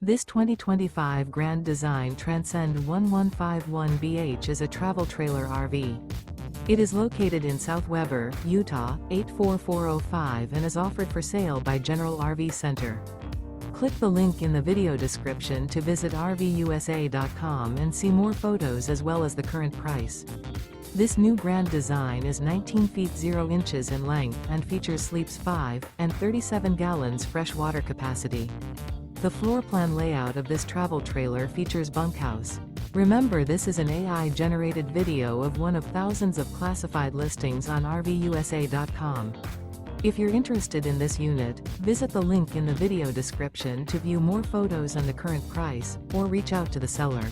This 2025 Grand Design Transcend One 151BH is a travel trailer RV. It is located in South Weber, Utah, 84405 and is offered for sale by General RV Center. Click the link in the video description to visit RVUSA.com and see more photos as well as the current price. This new Grand Design is 19 feet 0 inches in length and features sleeps 5 and 37 gallons fresh water capacity. The floor plan layout of this travel trailer features bunkhouse. Remember, this is an AI-generated video of one of thousands of classified listings on RVUSA.com. If you're interested in this unit, visit the link in the video description to view more photos and the current price, or reach out to the seller.